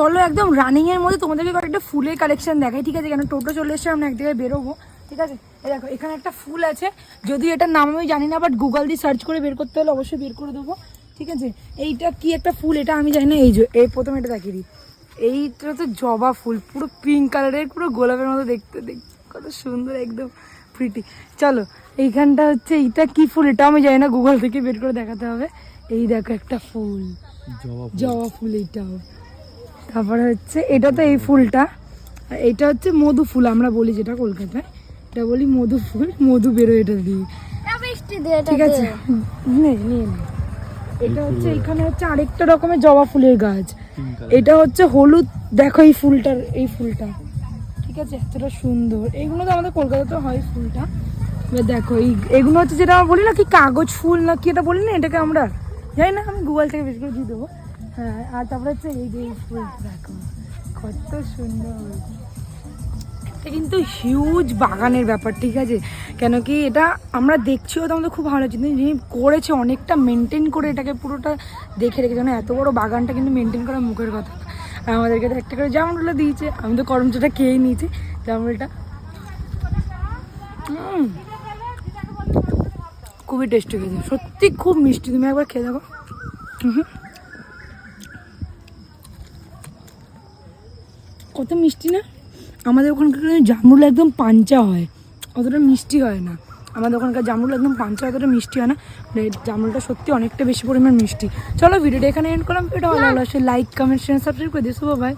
চলো একদম রানিংয়ের মধ্যে তোমাদেরকে একটা ফুলের কালেকশন দেখাই, ঠিক আছে? কেন টোটো চলে এসছে, আমরা এক জায়গায় বেরোবো, ঠিক আছে? দেখো এখানে একটা ফুল আছে, যদি এটার নাম আমি জানি না, বাট গুগল দিয়ে সার্চ করে বের করতে হলে অবশ্যই বের করে দেবো, ঠিক আছে? এইটা কি একটা ফুল এটা আমি জানি না। এই যে এই প্রথমে এটা দেখিয়ে দিই, এইটা তো জবা ফুল, পুরো পিঙ্ক কালারের, পুরো গোলাপের মতো দেখতে, কত সুন্দর, একদম প্রিটি। চলো এইখানটা হচ্ছে, এইটা কি ফুল এটা আমি জানি না, গুগল থেকে বের করে দেখাতে হবে। এই দেখো একটা ফুল, জবা ফুল এইটাও। তারপরে হচ্ছে এটা তো এই ফুলটা, আর এটা হচ্ছে মধু ফুল আমরা বলি, যেটা কলকাতায় এটা বলি মধু ফুল, মধু বেরোয় এটা দিয়ে, ঠিক আছে? নিয়ে নে। এটা হচ্ছে এখানে হচ্ছে আরেকটা রকমের জবা ফুলের গাছ, এটা হচ্ছে হলুদ। দেখো এই ফুলটার, এই ফুলটা, ঠিক আছে? এতটা সুন্দর। এইগুলো তো আমাদের কলকাতাতে হয় ফুলটা। এবার দেখো এগুলো হচ্ছে যেটা আমরা বলি না কি কাগজ ফুল না কি এটা বলি না, এটাকে আমরা জানি না, আমি গুগল থেকে বেশ করে দিয়ে দেবো। হ্যাঁ, আর তারপরে হচ্ছে এই যে ফুলটা দেখো কত সুন্দর। এটা কিন্তু হিউজ বাগানের ব্যাপার, ঠিক আছে? কেন কি এটা আমরা দেখছিও তো আমাদের খুব ভালো লাগছে, যিনি করেছে অনেকটা মেনটেন করে এটাকে পুরোটা দেখে রেখেছে, মানে এত বড় বাগানটা কিন্তু মেনটেন করা মুখের কথা। আর আমাদেরকে তো একটা করে জামরুলও দিয়েছে, আমি তো করমচাটা খেয়ে নিয়েছি জামরুলটা। খুবই টেস্টি খেয়েছে, সত্যি খুব মিষ্টি, তুমি একবার খেয়ে দেখো। কত মিষ্টি না! আমাদের ওখানকার জামরুল একদম পাঞ্চা হয়, অতটা মিষ্টি হয় না। আমাদের ওখানকার জামরুল একদম পাঞ্চা, অতটা মিষ্টি হয় না, মানে জামরুলটা সত্যি অনেকটা বেশি পরিমাণ মিষ্টি। চলো ভিডিওটা এখানে এন্ড করলাম। এটা ভালো লাগলো, লাইক কমেন্ট শেয়ার সাবস্ক্রাইব করে দিও। বাই।